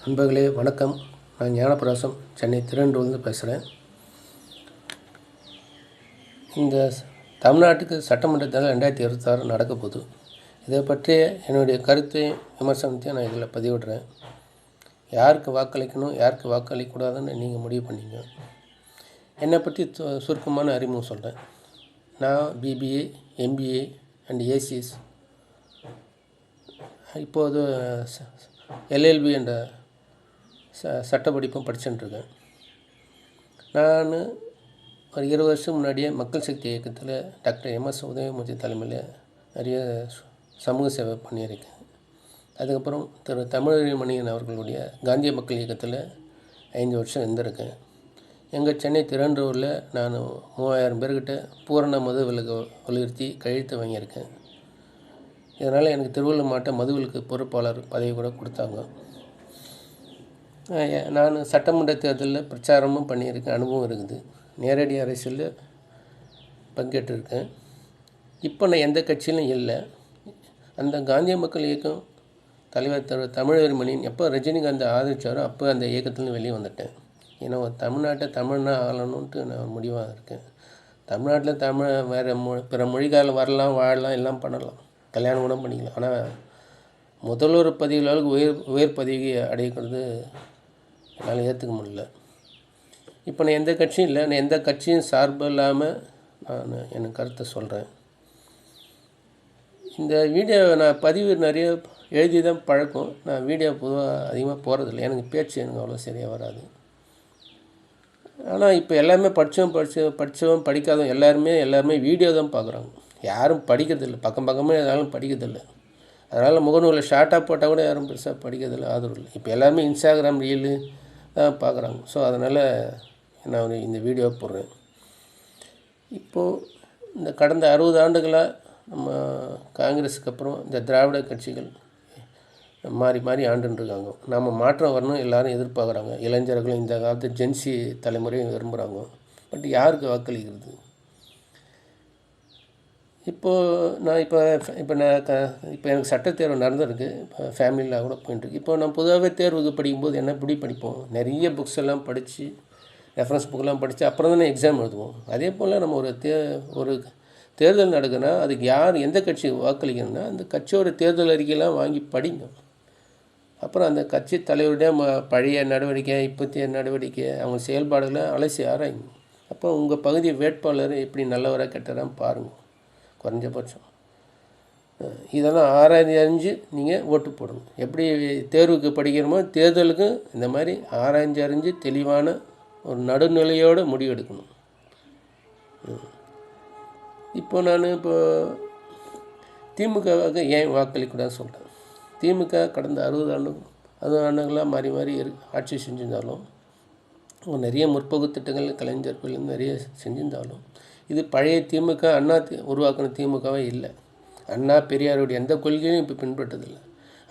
நண்பர்களே வணக்கம். நான் ஞானப்பிரகாசம், சென்னை திருவெண்டூர்லேருந்து பேசுகிறேன். இந்த தமிழ்நாட்டுக்கு சட்டமன்ற தேர்தல் 2026 நடக்க போகுது. இதை பற்றிய என்னுடைய கருத்தையும் விமர்சனத்தையும் நான் இதில் பதிவிடுறேன். யாருக்கு வாக்களிக்கணும், யாருக்கு வாக்களிக்கக்கூடாதுன்னு நீங்கள் முடிவு பண்ணிங்க. என்னை பற்றி சுருக்கமான அறிமுகம் சொல்கிறேன். நான் பிபிஏ, எம்பிஏ அண்ட் ஏசிஎஸ், இப்போது எல்எல்பி என்ற சட்ட படிப்பும் படிச்சுட்டுருக்கேன். நான் ஒரு 20 வருஷம் முன்னாடியே மக்கள் சக்தி இயக்கத்தில் டாக்டர் எம்எஸ் உதயமூர்த்தி தலைமையில் நிறைய சமூக சேவை பண்ணியிருக்கேன். அதுக்கப்புறம் திரு தமிழறிமணியன் அவர்களுடைய காந்திய மக்கள் இயக்கத்தில் 5 வருஷம் இருந்திருக்கேன். எங்கள் சென்னை திருவெண்டூரில் நான் 3000 பேர்கிட்ட பூரண மது விலக்கு வலியுறுத்தி கையெழுத்து வாங்கியிருக்கேன். இதனால் எனக்கு திருவள்ளூர் மாவட்ட மதுவிலக்கு பொறுப்பாளர் பதவி கூட கொடுத்தாங்க. நான் சட்டமன்ற தேர்தலில் பிரச்சாரமும் பண்ணியிருக்கேன், அனுபவம் இருக்குது. நேரடி அரசியலில் பங்கேற்றிருக்கேன். இப்போ நான் எந்த கட்சியிலும் இல்லை. அந்த காந்திய மக்கள் இயக்கம் தலைவர் திரு தமிழறிமணியன் எப்போ ரஜினிகாந்தை ஆதரித்தாரோ அப்போ அந்த இயக்கத்துலேருந்து வெளியே வந்துட்டேன். ஏன்னா தமிழ்நாட்டை தமிழ்னா ஆளணுன்ட்டு நான் முடிவாக இருக்கேன். தமிழ்நாட்டில் வேறு பிற மொழிகால வரலாம், வாழலாம், எல்லாம் பண்ணலாம், கல்யாணம் கூட பண்ணிக்கலாம். ஆனால் முதல்வர் பதவியில் அளவுக்கு உயர் பதவி அடைக்கிறது என்னால் ஏற்றுக்க முடியல. இப்போ நான் எந்த கட்சியும் இல்லை, நான் எந்த கட்சியும் சார்பு இல்லாமல் நான் எனக்கு கருத்தை சொல்கிறேன். இந்த வீடியோவை நான் பதிவு நிறைய எழுதி தான் பழக்கம். நான் வீடியோ பொதுவாக அதிகமாக போகிறதில்ல, எனக்கு பேச்சு எனக்கு அவ்வளோ சரியாக வராது. ஆனால் இப்போ எல்லாருமே படித்தவன் படிக்காதவன் எல்லாருமே வீடியோ தான் பார்க்குறாங்க. யாரும் படிக்கிறதில்லை, பக்கமே எதாலும் படிக்கிறதில்லை. அதனால் முகநூலில் ஷார்ட்டாக போட்டால் கூட யாரும் பெருசாக படிக்கிறதில்லை, ஆதரவு இல்லை. இப்போ எல்லாருமே இன்ஸ்டாகிராம் ரீலு தான் பார்க்குறாங்க. ஸோ அதனால் நான் இந்த வீடியோ போடுறேன். இப்போது இந்த கடந்த 60 ஆண்டுகளாக நம்ம காங்கிரஸுக்கு அப்புறம் இந்த திராவிட கட்சிகள் மாறி ஆண்டுருக்காங்க. நாம் மாற்றம் வரணும் எல்லோரும் எதிர்பார்க்குறாங்க. இளைஞர்களும் இந்த காலத்து ஜென்சி தலைமுறையும் விரும்புகிறாங்க. பட் யாருக்கு வாக்களிக்கிறது? இப்போ எனக்கு சட்டத்தேர்வு நடந்திருக்கு. இப்போ ஃபேமிலியில் கூட போயிட்டுருக்கு. இப்போ நான் பொதுவாகவே தேர்வுக்கு படிக்கும்போது என்ன படிப்போம், நிறைய புக்ஸ் எல்லாம் படித்து, ரெஃபரன்ஸ் புக்கெல்லாம் படித்து அப்புறம் தானே எக்ஸாம் எழுதுவோம். அதே போல் நம்ம ஒரு தேர்தல் நடக்குதுன்னா அதுக்கு யார் எந்த கட்சி வாக்களிக்கணும்னா அந்த கட்சியோட தேர்தல் அறிக்கையெல்லாம் வாங்கி படிங்க. அப்புறம் அந்த கட்சி தலைவருடைய பழைய நடவடிக்கை, இப்போத்திய நடவடிக்கை, அவங்க செயல்பாடுகளை அலசி ஆராய்ங்க. அப்போ உங்கள் பகுதி வேட்பாளர் எப்படி நல்லவராக கெட்டறான்னு பாருங்கள். குறைஞ்சபட்சம் இதெல்லாம் ஆராய்ஞ்சு நீங்கள் ஓட்டு போடணும். எப்படி தேர்வுக்கு படிக்கிறோமோ தேர்தலுக்கும் இந்த மாதிரி ஆராய்ஞ்சு தெளிவான ஒரு நடுநிலையோடு முடிவெடுக்கணும். நான் திமுகவுக்கு ஏன் வாக்களிக்கூடாதுன்னு சொல்கிறேன். திமுக கடந்த 60 ஆண்டுகளாக மாறி ஆட்சி செஞ்சிருந்தாலும் நிறைய முற்போக்கு திட்டங்கள் கலைஞர்கள் நிறைய செஞ்சிருந்தாலும் இது பழைய திமுக, அண்ணா உருவாக்கின திமுகவே இல்லை. அண்ணா பெரியாருடைய எந்த கொள்கையும் இப்போ பின்பற்றதில்லை.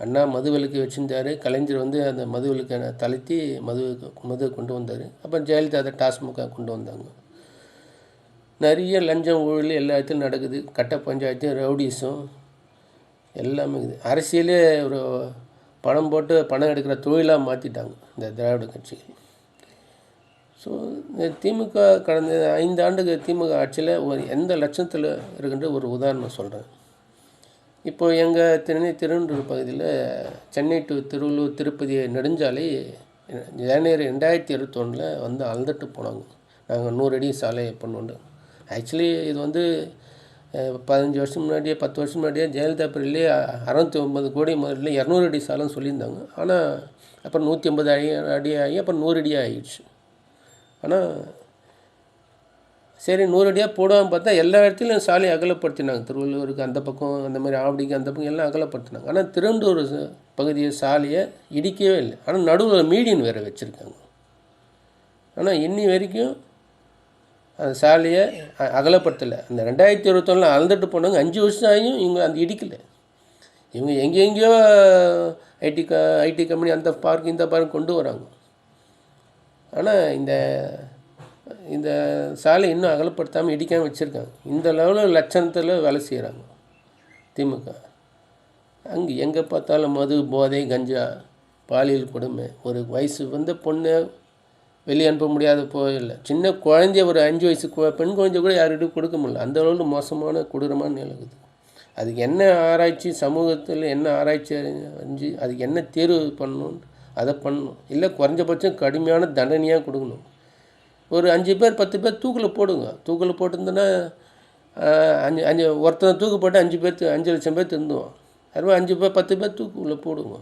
அண்ணா மதுவிலக்கு வச்சுருந்தார், கலைஞர் அந்த மதுவிலக்கை தளர்த்தி மதுவை கொண்டு வந்தார். அப்புறம் ஜெயலலிதா அதை டாஸ்மாக கொண்டு வந்தாங்க. நிறைய லஞ்சம் ஊழல் எல்லா இடத்துலையும் நடக்குது. கட்ட பஞ்சாயத்து, ரவுடிஸும் எல்லாமே இருக்குது. அரசியலே ஒரு பணம் போட்டு பணம் எடுக்கிற தொழிலாக மாற்றிட்டாங்க இந்த திராவிட கட்சிகள். ஸோ இந்த திமுக கடந்த 5 ஆண்டுக்கு திமுக ஆட்சியில் எந்த லட்சத்தில் இருக்கின்ற ஒரு உதாரணம் சொல்கிறேன். இப்போது எங்கள் திருவெண்டூர் பகுதியில் சென்னை டு திருவள்ளூர் திருப்பதி நெடுஞ்சாலை ஜனவரி 2021 அளந்துட்டு போனாங்க. நாங்கள் 100 அடி சாலையை பண்ணுவோண்டு. ஆக்சுவலி இது 15 வருஷம் முன்னாடியே 10 வருஷம் முன்னாடியே ஜெயலலிதா பிரிலே 609 கோடி முதல்ல 200 அடி சாலைன்னு சொல்லியிருந்தாங்க. ஆனால் அப்புறம் 150 அடி ஆகி அப்புறம் 100 அடியாக ஆகிடுச்சு. ஆனால் சரி 100 அடியாக போடாமல் பார்த்தா எல்லா இடத்துலையும் சாலையை அகலப்படுத்தினாங்க. திருவள்ளூருக்கு அந்த பக்கம், அந்த மாதிரி ஆவடிக்கு அந்த பக்கம் எல்லாம் அகலப்படுத்தினாங்க. ஆனால் திருவெண்டூர் பகுதியை சாலையை இடிக்கவே இல்லை. ஆனால் நடுவில் மீடியன் வேறு வச்சுருக்காங்க. ஆனால் இன்னி வரைக்கும் அந்த சாலையை அகலப்படுத்தலை. அந்த 2021 அளந்துட்டு போனாங்க. 5 வருஷம் ஆகியும் இவங்க அந்த இடிக்கலை. இவங்க எங்கெங்கேயோ ஐடி கம்பெனி அந்த பார்க் இந்த பார்க் கொண்டு வராங்க. ஆனால் இந்த சாலை இன்னும் அகலப்படுத்தாமல் இடிக்காமல் வச்சுருக்காங்க. இந்த லெவலில் லட்சணத்தில் வேலை செய்கிறாங்க திமுக. அங்கே எங்கே பார்த்தாலும் மது, போதை, கஞ்சா பாலியல் கொடுமை. ஒரு வயசு வந்த பொண்ணை வெளியே அனுப்ப முடியாத இல்லை. சின்ன குழந்தைய ஒரு 5 வயசு பெண் குழந்தை கூட யார்கிட்டையும் கொடுக்க முடியல. அந்த அளவுக்கு மோசமான கொடூரமான நிலவுது. அதுக்கு என்ன ஆராய்ச்சி, சமூகத்தில் என்ன ஆராய்ச்சி அறிஞ்சு அதுக்கு என்ன தேர்வு பண்ணணும், அதை பண்ணணும். இல்லை குறைஞ்சபட்சம் கடுமையான தண்டனையாக கொடுக்கணும். ஒரு 5 பேர் 10 பேர் தூக்கில் போடுங்க. தூக்கில் போட்டிருந்தோன்னா 5 ஒருத்தனை தூக்கு போட்டு 5 லட்சம் பேர் திருந்துவோம். அதுமாதிரி 5 பேர் 10 பேர் தூக்குள்ள போடுங்க.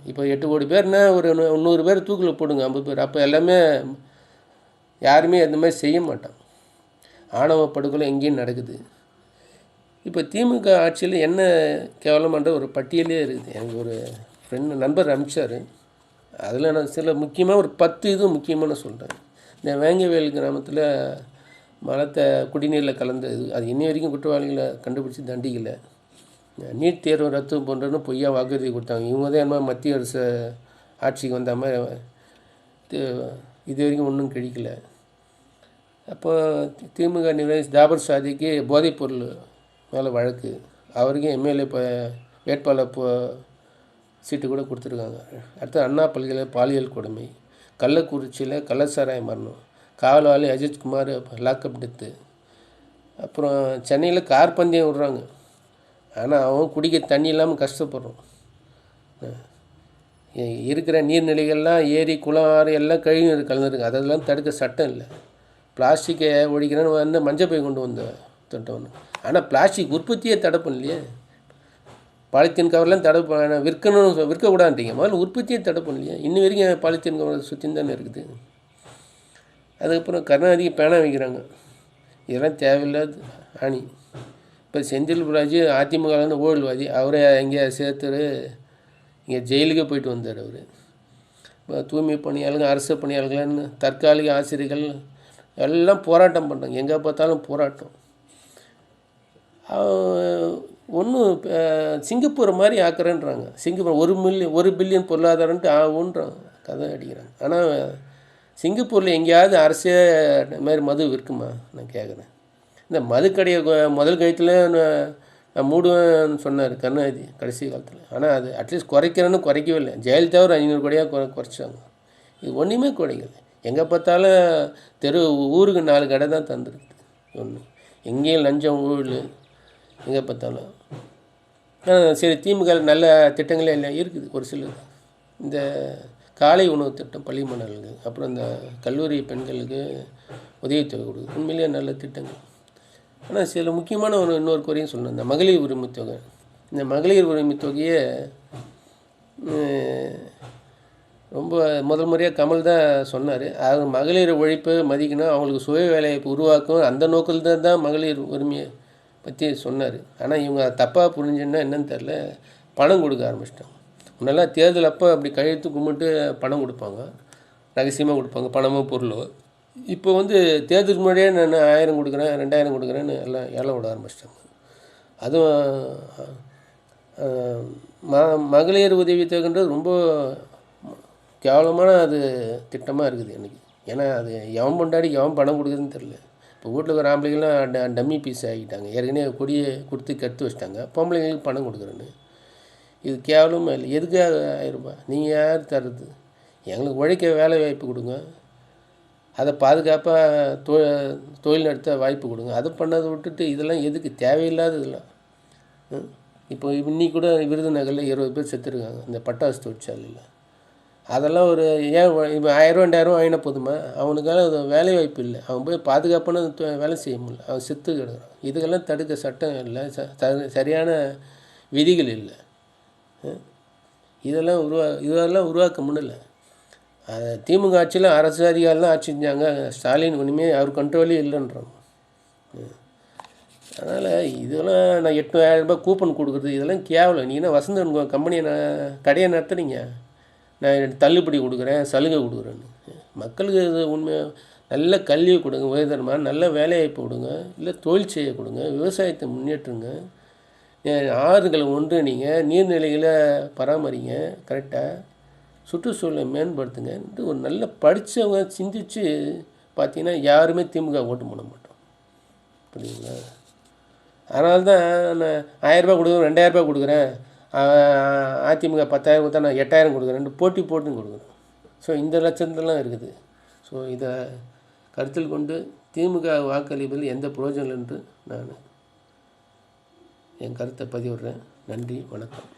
இப்போ 8 கோடி பேர்னா ஒரு 100 பேர் தூக்கில் போடுங்க, 50 பேர். அப்போ எல்லாமே யாருமே அந்த மாதிரி செய்ய மாட்டாங்க. ஆணவ படுகொலை எங்கேயும் நடக்குது. இப்போ திமுக ஆட்சியில் என்ன கேவலமான்ற ஒரு பட்டியலே இருக்குது. எனக்கு ஒரு நண்பர் அனுப்பிச்சார். அதில் நான் சில முக்கியமாக ஒரு 10 இது முக்கியமாக நான் சொல்கிறேன். இந்த வேங்கவேல் கிராமத்தில் மலத்தை குடிநீரில் கலந்தது, அது இன்னி வரைக்கும் குற்றவாளிகளை கண்டுபிடிச்சி தண்டிக்கலை. நீட் தேர்வு ரத்து போன்றன்னு பொய்யா வாக்குறுதி கொடுத்தாங்க. இவங்க தான் என்ன மத்திய அரசு ஆட்சிக்கு வந்த மாதிரி இது வரைக்கும் ஒன்றும் கிடைக்கல. அப்போ திமுக நிர்வாகி ஜாபர் சாதிக்கு போதைப்பொருள் மேலே வழக்கு. அவருக்கும் எம்எல்ஏ வேட்பாளர் சீட்டு கூட கொடுத்துருக்காங்க. அடுத்து அண்ணா பல்கலை பாலியல் கொடுமை, கள்ளக்குறிச்சியில் கள்ளச்சாராய மரணம், காவலாளி அஜித்குமார் லாக்அப் டெத்து. அப்புறம் சென்னையில் கார் பந்தயம் விடுறாங்க, ஆனால் அவன் குடிக்க தண்ணி இல்லாமல் கஷ்டப்படுறோம். இருக்கிற நீர்நிலைகள்லாம் ஏரி குளம் ஆறு எல்லாம் கழிவு கலந்துருக்கு. அதெல்லாம் தடுக்க சட்டம் இல்லை. பிளாஸ்டிக்கை ஒழிக்கிறேன்னு வந்து மஞ்சள் பை கொண்டு வந்த திட்டம் ஒன்று. ஆனால் பிளாஸ்டிக் உற்பத்தியே தடை பண்ணலையே. பாலித்தீன் கவர்லாம் தடை விற்கக்கூடாதுன்றீங்க. முதல்ல உற்பத்தியே தடை பண்ணலையே. இன்னி வரைக்கும் பாலித்தீன் கவர் சுற்றி தானே இருக்குது. அதுக்கப்புறம் கருணாநிதிக்கு பேனா வைக்கிறாங்க. இதெல்லாம் தேவையில்லாத ஆணி. இப்போ செந்தில் பாலாஜி அதிமுகலேருந்து ஊழல்வாதி, அவரை எங்கேயா சேர்த்துரு இங்கே ஜெயிலுக்கே போயிட்டு வந்தார் அவர். இப்போ தூய்மை பணியாளர்கள், அரசு பணியாளர்கள்னு தற்காலிக ஆசிரியர்கள் எல்லாம் போராட்டம் பண்ணுறாங்க. எங்கே பார்த்தாலும் போராட்டம். ஒன்றும் சிங்கப்பூர் மாதிரி ஆக்குறேன்றாங்க. சிங்கப்பூர் 1 பில்லியன் பொருளாதாரன்ட்டு ஆகுன்றாங்க, கதை அடிக்கிறாங்க. ஆனால் சிங்கப்பூரில் எங்கேயாவது அரசே மாதிரி மது விற்குமா நான் கேட்குறேன். இந்த மதுக்கடையை முதல் கழுத்தில் மூடுவேன்னு சொன்னார் கருணாநிதி கடைசி காலத்தில். ஆனால் அது அட்லீஸ்ட் குறைக்கிறேன்னு குறைக்கவே இல்லை. ஜெயலலிதா ஒரு 500 கோடியாக குறைச்சாங்க. இது ஒன்றுமே குறைக்கல. எங்கே பார்த்தாலும் ஊருக்கு 4 கடை தான் தந்துருக்கு. ஒன்று எங்கேயும் லஞ்சம் ஊழல் எங்கே பார்த்தாலும். சரி, திமுக நல்ல திட்டங்களே இல்லை இருக்குது ஒரு சிலர். இந்த காலை உணவு திட்டம் பள்ளி மாணவர்களுக்கு, அப்புறம் இந்த கல்லூரி பெண்களுக்கு உதவித்தொகை கொடுக்குது. உண்மையிலேயே நல்ல திட்டங்கள். ஆனால் சில முக்கியமான இன்னொரு குறையும் சொல்லணும். இந்த மகளிர் உரிமை தொகை. இந்த மகளிர் உரிமை தொகையை ரொம்ப முதல் முறையாக கமல் தான் சொன்னார். அது மகளிர் உழைப்பு மதிக்கணும், அவங்களுக்கு சுய வேலைவாய்ப்பு உருவாக்கும், அந்த நோக்கில் தான் மகளிர் உரிமையை பற்றி சொன்னார். ஆனால் இவங்க தப்பாக புரிஞ்சுன்னா என்னன்னு தெரில, பணம் கொடுக்க ஆரம்பிச்சிட்டாங்க. முன்னெல்லாம் தேர்தல் அப்போ அப்படி கழுத்து கும்பிட்டு பணம் கொடுப்பாங்க, ரகசியமாக கொடுப்பாங்க, பணமோ பொருளோ. இப்போ தேர்தலுக்கு முன்னாடியே நான் 1000 கொடுக்குறேன் 2000 கொடுக்குறேன்னு எல்லாம் ஏலம் விட ஆரம்பிச்சிட்டாங்க. அதுவும் மகளிர் உதவித்தொகைன்றது ரொம்ப கேவலமான திட்டமாக இருக்குது எனக்கு. ஏன்னா அது எவன் கொண்டாடி எவன் பணம் கொடுக்குதுன்னு தெரில. இப்போ வீட்டில் இருக்கிற ஆம்பளைங்கள்லாம் டம்மி பீஸ் ஆகிட்டாங்க. ஏற்கனவே கொடியை கொடுத்து கற்று வச்சிட்டாங்க, பொம்பளைங்களுக்கு பணம் கொடுக்குறேன்னு. இது கேவலமாக இல்லை. எதுக்காக 1000 ரூபாய்? நீங்கள் யார் தர்றது? எங்களுக்கு உழைக்க வேலை வாய்ப்பு கொடுங்க, அதை பாதுகாப்பாக தொழில் நடத்த வாய்ப்பு கொடுங்க. அதை பண்ணதை விட்டுட்டு இதெல்லாம் எதுக்கு? தேவையில்லாத இதெல்லாம். இப்போ இன்னைக்கு கூட விருதுநகரில் 20 பேர் செத்துருக்காங்க இந்த பட்டாசு தொழிற்சாலையில். அதெல்லாம் ஏன் இப்போ 1000 2000 வாங்கினா போதுமா? அவனுக்கான வேலை வாய்ப்பு இல்லை, அவன் போய் பாதுகாப்பான வேலை செய்ய முடியல, அவன் செத்து கிடக்குறான். இதுக்கெல்லாம் தடுக்க சட்டம் இல்லை, சரியான விதிகள் இல்லை. இதெல்லாம் உருவாக்க முடியல. திமுக ஆட்சியில் அரசு அதிகாரிலாம் ஆட்சி செஞ்சாங்க. ஸ்டாலின் ஒன்றுமே அவர் கண்ட்ரோலே இல்லைன்றாங்க. அதனால் இதெல்லாம் நான் 8000 ரூபாய் கூப்பன் கொடுக்குறது இதெல்லாம் கேவலம். நீங்கள் வசந்தன் கம்பெனியை கடையை நடத்துறீங்க, நான் தள்ளுபடி கொடுக்குறேன், சலுகை கொடுக்குறேன்னு. மக்களுக்கு இது உண்மையாக நல்ல கல்வியை கொடுங்க, உயர்தரமாக நல்ல வேலைவாய்ப்பு கொடுங்க, இல்லை தொழில் செய்ய கொடுங்க, விவசாயத்தை முன்னேற்றுங்க, ஆறுகளை நீங்கள் நீர்நிலைகளை பராமரிங்க, கரெக்டாக சுற்றுச்சூழலை மேம்படுத்துங்கன்ட்டு ஒரு நல்ல படித்தவங்க சிந்தித்து பார்த்தீங்கன்னா யாருமே திமுக ஓட்டு போட மாட்டோம். புரியுங்களா? அதனால தான் நான் 1000 ரூபாய் கொடுக்குறேன், 2000 ரூபாய் கொடுக்குறேன், அதிமுக 10,000 கொடுத்தா நான் 8,000 கொடுக்குறேன், போட்டி போட்டுன்னு கொடுக்கணும். ஸோ இந்த லட்சத்துலாம் இருக்குது. ஸோ இதை கருத்தில் கொண்டு திமுக வாக்களிப்பதில் எந்த பிரயோஜனம் என்று நான் என் கருத்தை பதிவிடுறேன். நன்றி, வணக்கம்.